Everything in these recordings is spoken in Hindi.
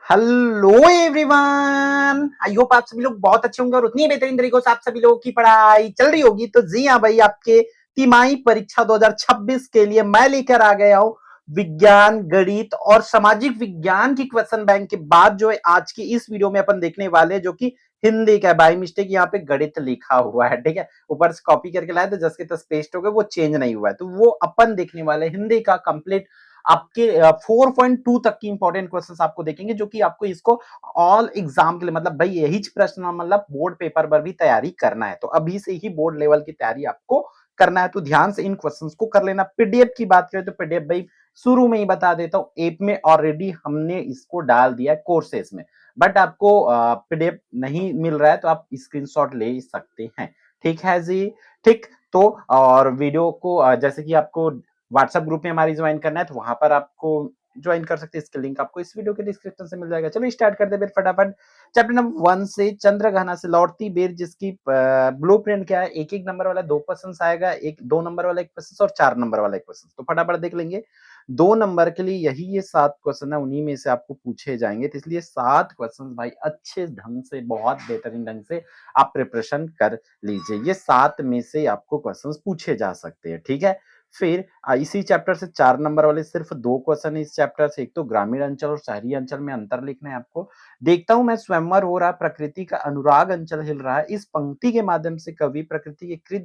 हेलो एवरीवन, आई होप आप सभी लोग बहुत अच्छे होंगे और उतनी बेहतरीन तरीकों से आप सभी लोगों की पढ़ाई चल रही होगी। तो जी हाँ भाई, आपके तिमाही परीक्षा 2026 के लिए मैं लेकर आ गया हूँ विज्ञान, गणित और सामाजिक विज्ञान की क्वेश्चन बैंक के बाद जो है आज की इस वीडियो में अपन देखने वाले जो कि हिंदी का बाई मिस्टेक यहाँ पे गणित लिखा हुआ है। ठीक है, ऊपर से कॉपी करके लाए तो जस के तस पेस्ट हो गए, वो चेंज नहीं हुआ है। तो वो अपन देखने वाले हिंदी का कंप्लीट आपके 4.2 तक की इंपॉर्टेंट क्वेश्चंस आपको देखेंगे, जो कि आपको इसको ऑल एग्जाम के लिए मतलब भाई यही प्रश्न मतलब बोर्ड पेपर पर भी तैयारी करना है। तो अभी से ही बोर्ड लेवल की तैयारी आपको करना है, तो ध्यान से इन क्वेश्चंस को कर लेना। पीडीएफ की बात करें तो पीडीएफ भाई शुरू में ही बता देता हूं, ऐप में ऑलरेडी हमने इसको डाल दिया है कोर्सेस में, बट आपको पीडीएफ नहीं मिल रहा है तो आप स्क्रीनशॉट ले सकते हैं। ठीक है जी, ठीक। तो और वीडियो को जैसे कि आपको व्हाट्सएप ग्रुप में हमारी ज्वाइन करना है तो वहां पर आपको ज्वाइन कर सकते हैं। इसके लिंक आपको इस वीडियो के डिस्क्रिप्शन से मिल जाएगा। चलो स्टार्ट करते हैं फटाफट। चैप्टर नंबर 1 से चंद्रघना से लौटती बेर, जिसकी ब्लूप्रिंट क्या है, एक एक नंबर वाला 2 क्वेश्चन आएगा, एक 2 नंबर वाला एक क्वेश्चन और 4 नंबर वाला एक क्वेश्चन। तो फटाफट देख लेंगे। 2 नंबर के लिए यही ये 7 क्वेश्चन है, उन्हीं में से आपको पूछे जाएंगे। तो इसलिए 7 क्वेश्चन भाई अच्छे ढंग से, बहुत बेहतरीन ढंग से आप प्रिपरेशन कर लीजिए। ये 7 में से आपको क्वेश्चन पूछे जा सकते हैं। ठीक है, फिर इसी चैप्टर से 4 नंबर वाले सिर्फ 2 क्वेश्चन है इस चैप्टर से। एक तो ग्रामीण अंचल और शहरी अंचल में अंतर लिखना है आपको। देखता हूं मैं स्वयंवर हो रहा, प्रकृति का अनुराग अंचल हिल रहा है, इस पंक्ति के माध्यम से कवि प्रकृति के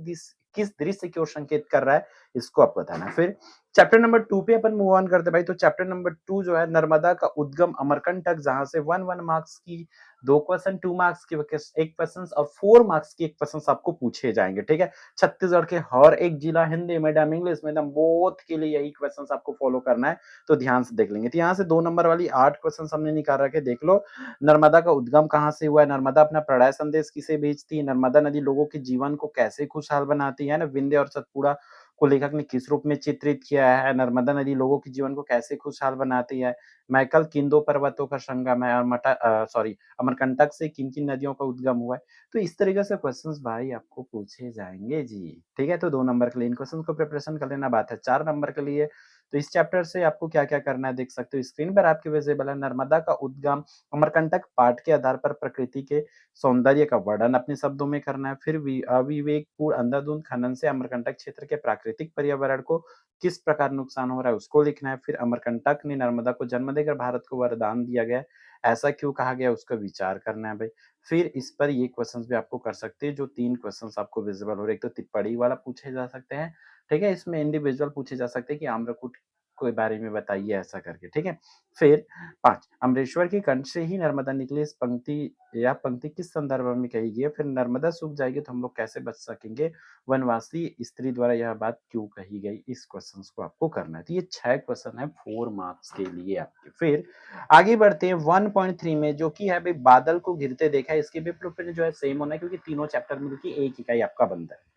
किस दृश्य की ओर संकेत कर रहा है, इसको आपको बताना है। फिर चैप्टर नंबर 2 पे अपन मूव ऑन करते भाई। तो चैप्टर नंबर 2 जो है नर्मदा का उद्गम अमरकंटक, जहां से 1 मार्क्स की 2 क्वेश्चन, 2 मार्क्स की एक क्वेश्चन और 4 मार्क्स की एक क्वेश्चन आपको पूछे जाएंगे। ठीक है, छत्तीसगढ़ के हर एक जिला, Hindi medium English medium both के लिए यही क्वेश्चन आपको फॉलो करना है। तो ध्यान से देख लेंगे। तो यहाँ से 2 नंबर वाली 8 क्वेश्चन हमने निकाल रखे। देख लो, नर्मदा का उद्गम कहाँ से हुआ है, नर्मदा अपना प्रणय संदेश किसे भेजती है, नर्मदा नदी लोगों के जीवन को कैसे खुशहाल बनाती है ना, विंध्य और सतपुड़ा को लेखक ने किस रूप में चित्रित किया है, नर्मदा नदी लोगों के जीवन को कैसे खुशहाल बनाती है, मैकल किन 2 पर्वतों का संगम है, और अमरकंटक से किन किन नदियों का उद्गम हुआ है। तो इस तरीके से क्वेश्चंस भाई आपको पूछे जाएंगे जी। ठीक है, तो 2 नंबर के लिए इन क्वेश्चन को प्रिपरेशन कर लेना। बात है 4 नंबर के लिए। तो इस चैप्टर से आपको क्या क्या करना है देख सकते हो, स्क्रीन पर आपके विजिबल है। नर्मदा का उद्गम अमरकंटक पाठ के आधार पर प्रकृति के सौंदर्य का वर्णन अपने शब्दों में करना है। फिर अविवेकपूर्ण अंधाधुंध खनन से अमरकंटक क्षेत्र के प्राकृतिक पर्यावरण को किस प्रकार नुकसान हो रहा है, उसको लिखना है। फिर अमरकंटक ने नर्मदा को जन्म देकर भारत को वरदान दिया गया, ऐसा क्यों कहा गया, उसका विचार करना है भाई। फिर इस पर ये क्वेश्चंस भी आपको कर सकते हैं, जो 3 क्वेश्चंस आपको विजिबल हो रहे हैं। एक तो टिप्पणी वाला पूछे जा सकते हैं, ठीक है, इसमें इंडिविजुअल पूछे जा सकते हैं कि आम्रकूट के बारे में बताइए ऐसा करके। ठीक है, फिर 5 अमरेश्वर के कंठ से ही नर्मदा निकली, इस पंक्ति या पंक्ति किस संदर्भ में कही गई है। फिर नर्मदा सूख जाएगी तो हम लोग कैसे बच सकेंगे, वनवासी स्त्री द्वारा यह बात क्यों कही गई, इस क्वेश्चन को आपको करना है। तो ये 6 क्वेश्चन है 4 मार्क्स के लिए आपके। फिर आगे बढ़ते हैं 1.3 में, जो कि है भाई बादल को गिरते देखा है। इसके भी प्रूफ जो है सेम होना है, क्योंकि तीनों चैप्टर मिलकर एक इकाई आपका बनता है।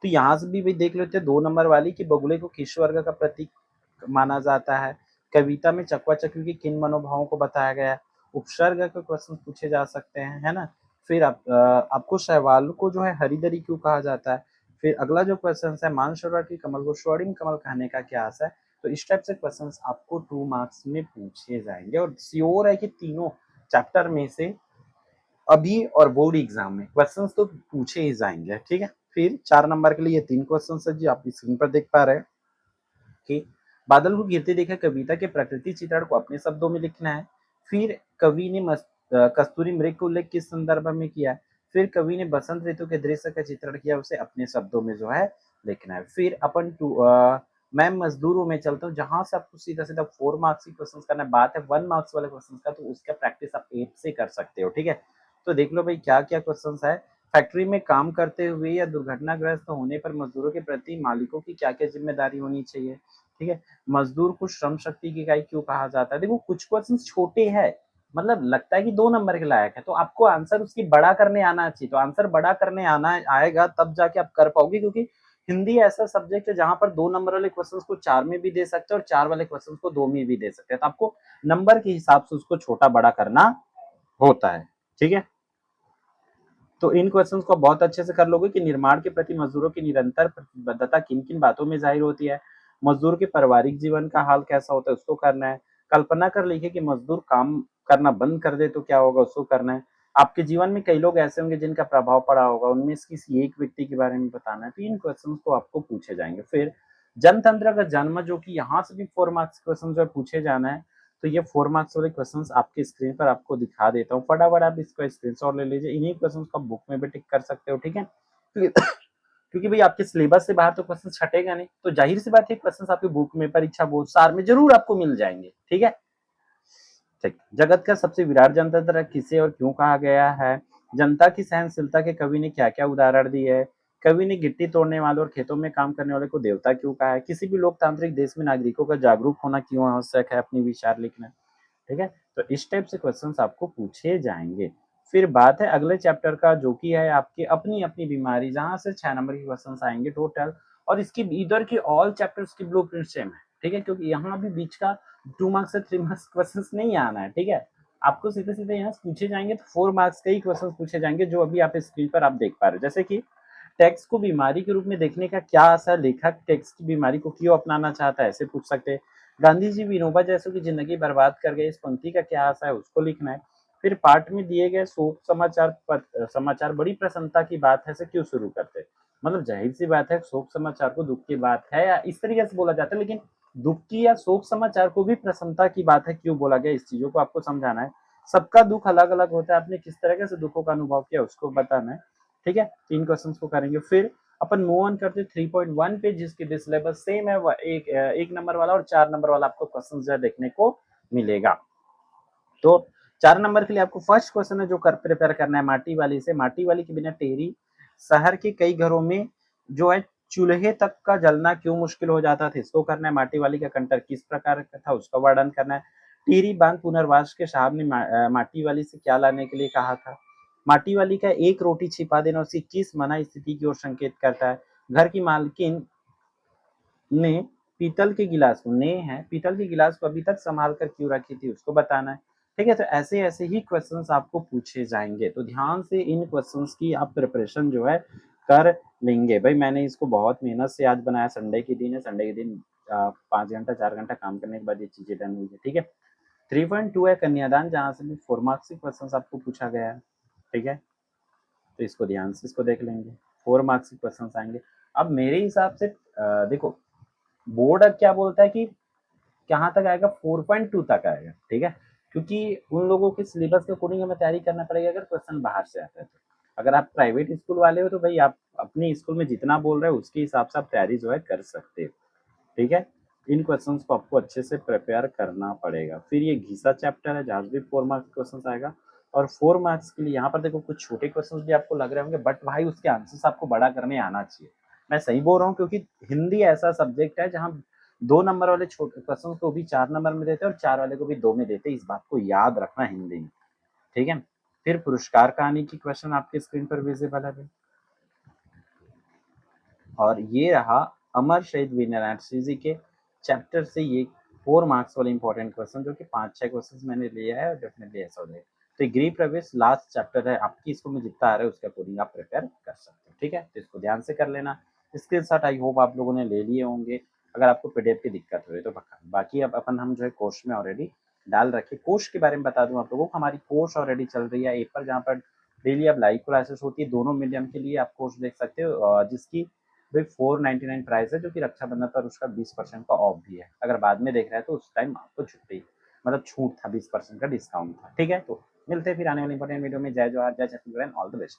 तो यहाँ से भी देख लेते हैं 2 नंबर वाली कि बगुले को किस वर्ग का प्रतीक माना जाता है, कविता में चकवा चकवी के किन मनोभावों को बताया गया है, उपसर्ग के क्वेश्चन पूछे जा सकते हैं, है ना। फिर आपको शैवाल को जो है हरिदरी क्यों कहा जाता है। फिर अगला जो क्वेश्चन है, मानसरोवर की कमल को स्वर्णिम कमल कहने का क्या अर्थ है। तो इस टाइप से क्वेश्चन आपको 2 मार्क्स में पूछे जाएंगे, और श्योर है कि तीनों चैप्टर में से अभी और बोर्ड एग्जाम में क्वेश्चंस तो पूछे ही जाएंगे। ठीक है, फिर 4 नंबर के लिए 3 क्वेश्चन है जी, आप स्क्रीन पर देख पा रहे हैं कि बादल को गिरते देखा कविता के प्रकृति चित्रण को अपने शब्दों में लिखना है। फिर कवि ने कस्तूरी मृग का उल्लेख किस संदर्भ में किया है। फिर कवि ने बसंत ऋतु के दृश्य का चित्रण किया, उसे अपने शब्दों में जो है लिखना है। फिर अपन मैं मजदूरों में चलता हूँ, जहां से आपको सीधा सीधा 4 मार्क्स की क्वेश्चन करना है। बात है 1 मार्क्स वाले क्वेश्चन का, तो उसका प्रैक्टिस आप ऐप से कर सकते हो। ठीक है, तो देख लो भाई क्या क्या क्वेश्चन है। फैक्ट्री में काम करते हुए या दुर्घटनाग्रस्त होने पर मजदूरों के प्रति मालिकों की क्या क्या जिम्मेदारी होनी चाहिए। ठीक है, मजदूर को श्रम शक्ति की इकाई क्यों कहा जाता है। देखो कुछ क्वेश्चन छोटे हैं, मतलब लगता है कि 2 नंबर के लायक है, तो आपको आंसर उसकी बड़ा करने आना चाहिए। तो आंसर बड़ा करने आना आएगा तब जाके आप कर पाओगे, क्योंकि हिंदी ऐसा सब्जेक्ट है जहां पर 2 नंबर वाले क्वेश्चन को 4 में भी दे सकते हैं और 4 वाले क्वेश्चन को 2 में भी दे सकते हैं। तो आपको नंबर के हिसाब से उसको छोटा बड़ा करना होता है। ठीक है, तो इन क्वेश्चंस को बहुत अच्छे से कर लोगे कि निर्माण के प्रति मजदूरों की निरंतर प्रतिबद्धता किन किन बातों में जाहिर होती है, मजदूर के पारिवारिक जीवन का हाल कैसा होता है उसको करना है, कल्पना कर लीजिए कि मजदूर काम करना बंद कर दे तो क्या होगा, उसको करना है। आपके जीवन में कई लोग ऐसे होंगे जिनका प्रभाव पड़ा होगा, उनमें से किसी एक व्यक्ति के बारे में बताना है, तो इन क्वेश्चन को आपको पूछे जाएंगे। फिर जनतंत्र का जन्म, जो कि यहाँ से भी 4 मार्क्स क्वेश्चन जो पूछे जाना है, तो ये 4 मार्क्स वाले क्वेश्चंस आपके स्क्रीन पर आपको दिखा देता हूँ, फटाफट आप इसका स्क्रीनशॉट ले लीजिए। इन्हीं क्वेश्चंस को आप बुक में भी टिक कर सकते हो, ठीक है। क्योंकि भाई आपके सिलेबस से बाहर तो क्वेश्चन छटेगा नहीं, तो जाहिर सी बात है क्वेश्चन आपकी बुक में, परीक्षा बोर्ड सार में जरूर आपको मिल जाएंगे, ठीक है। ठीक, जगत का सबसे विराट जनतंत्र किसे और क्यों कहा गया है? जनता की सहनशीलता के कवि ने क्या क्या उदाहरण दिए है? कवि ने गिट्टी तोड़ने वाले और खेतों में काम करने वाले को देवता क्यों कहा है? किसी भी लोकतांत्रिक देश में नागरिकों का जागरूक होना क्यों आवश्यक है? अपनी विचार लिखना, ठीक है। तो इस टाइप से क्वेश्चंस आपको पूछे जाएंगे। फिर बात है अगले चैप्टर का, जो कि है आपकी अपनी अपनी बीमारी, जहां से 6 नंबर के क्वेश्चंस आएंगे टोटल, और इसकी इधर की ऑल चैप्टर्स की ब्लूप्रिंट सेम है, ठीक है, क्योंकि यहाँ भी बीच का 2 मार्क्स से 3 मार्क्स क्वेश्चंस नहीं आना है, ठीक है। आपको सीधे सीधे यहाँ पूछे जाएंगे, तो 4 मार्क्स के ही क्वेश्चन पूछे जाएंगे, जो अभी आप स्क्रीन पर आप देख पा रहे हो। जैसे कि टेक्स्ट को बीमारी के रूप में देखने का क्या असर, लेखक टेक्स्ट की बीमारी को क्यों अपनाना चाहता है, ऐसे पूछ सकते हैं। गांधी जी विनोबा जैसों की जिंदगी बर्बाद कर गए, इस पंक्ति का क्या असर है, उसको लिखना है। फिर पाठ में दिए गए शोक समाचार बड़ी प्रसन्नता की बात है से क्यों शुरू करते हैं। मतलब जाहिर सी बात है, शोक समाचार को दुख की बात है या इस तरीके से बोला जाता है, लेकिन दुख की या शोक समाचार को भी प्रसन्नता की बात है क्यों बोला गया, इस चीजों को आपको समझाना है। सबका दुख अलग अलग होता है, आपने किस तरह से दुखों का अनुभव किया उसको बताना है, ठीक है। 3 क्वेश्चंस को करेंगे। फिर अपन मूव ऑन करते 3.1 पे, जिसकी भी सिलेबस सेम है, एक नंबर वाला और 4 नंबर वाला आपको क्वेश्चन जो देखने को मिलेगा। तो 4 नंबर के लिए आपको फर्स्ट क्वेश्चन है जो प्रिपेयर करना है माटी वाली से। माटी वाली के बिना टेहरी शहर के कई घरों में जो है चूल्हे तक का जलना क्यों मुश्किल हो जाता था, इसको करना है। माटी वाली का कंटर किस प्रकार का था, उसका वर्णन करना है। टिहरी बांध पुनर्वास के साहब ने माटी वाली से क्या लाने के लिए कहा था। माटी वाली का एक रोटी छिपा देना उसकी किस मना स्थिति की ओर संकेत करता है। घर की मालकिन ने पीतल के गिलास को पीतल के गिलास को अभी तक संभाल कर क्यों रखी थी, उसको बताना है, ठीक है। तो ऐसे ऐसे ही क्वेश्चंस आपको पूछे जाएंगे, तो ध्यान से इन क्वेश्चंस की आप प्रिपरेशन जो है कर लेंगे। भाई मैंने इसको बहुत मेहनत से आज बनाया, संडे के दिन है, संडे के दिन 5 घंटा 4 घंटा काम करने के बाद ये चीजें डन हुई है, ठीक है। 3.2 है कन्यादान, जहां से भी 4 मार्क्स के क्वेश्चन आपको पूछा गया है, ठीक है। तो इसको ध्यान से इसको देख लेंगे, 4 मार्क्स के क्वेश्चन आएंगे। अब मेरे हिसाब से देखो बोर्ड अब क्या बोलता है कि कहाँ तक आएगा, 4.2 तक आएगा, ठीक है। क्योंकि उन लोगों के सिलेबस के अकॉर्डिंग हमें तैयारी करना पड़ेगा अगर क्वेश्चन बाहर से आता है तो। अगर आप प्राइवेट स्कूल वाले हो तो भाई आप अपने स्कूल में जितना बोल रहे हो उसके हिसाब से आप तैयारी जो है कर सकते हो, ठीक है। इन क्वेश्चंस को आपको अच्छे से प्रिपेयर करना पड़ेगा। फिर ये घिसा चैप्टर है, जहाँ भी 4 मार्क्स क्वेश्चन आएगा, और 4 मार्क्स के लिए यहाँ पर देखो कुछ छोटे क्वेश्चन भी आपको लग रहे होंगे, बट भाई उसके आंसर्स आपको बड़ा करने आना चाहिए। मैं सही बोल रहा हूँ, क्योंकि हिंदी ऐसा सब्जेक्ट है जहाँ 2 नंबर वाले छोटे क्वेश्चन को भी 4 नंबर में देते हैं और 4 वाले को भी 2 में देते हैं, इस बात को याद रखना हिंदी में, ठीक है। फिर पुरस्कार कहानी की क्वेश्चन आपके स्क्रीन पर विजिबल है, और ये रहा अमर शहीद वीरनारायण जी के चैप्टर से ये 4 मार्क्स वाले इंपॉर्टेंट क्वेश्चन, जो कि 5-6 क्वेश्चन मैंने लिया है, डेफिनेटली ऐसा हो जाएगा। तो गृह प्रवेश लास्ट चैप्टर है, आपकी स्कूल में जितना आ रहा है उसके अकॉर्डिंग आप प्रिपेयर कर सकते हो, ठीक है। तो इसको ध्यान से कर लेना। स्क्रीनशॉट आई होप आप लोगों ने ले लिए होंगे। अगर आपको पीडीएफ की दिक्कत हो रही है तो बाकी अब अपन हम जो है कोर्स में ऑलरेडी डाल रखे। कोर्स के बारे में बता दूं आप लोगों को, हमारी कोर्स ऑलरेडी चल रही है ऐप पर, जहाँ पर डेली अब लाइव क्लासेस होती है, दोनों मीडियम के लिए आप कोर्स देख सकते हो, जिसकी भाई 499 प्राइस है, जो कि रक्षाबंधन पर उसका 20% का ऑफ भी है। अगर बाद में देख रहा है तो उस टाइम आपको छुट्टी मतलब छूट था, 20% का डिस्काउंट था, ठीक है। तो मिलते हैं फिर आने वाली इंपॉर्टेंट वीडियो में। जय जवाहर, जय छत्तीसगढ़, ऑल द बेस्ट।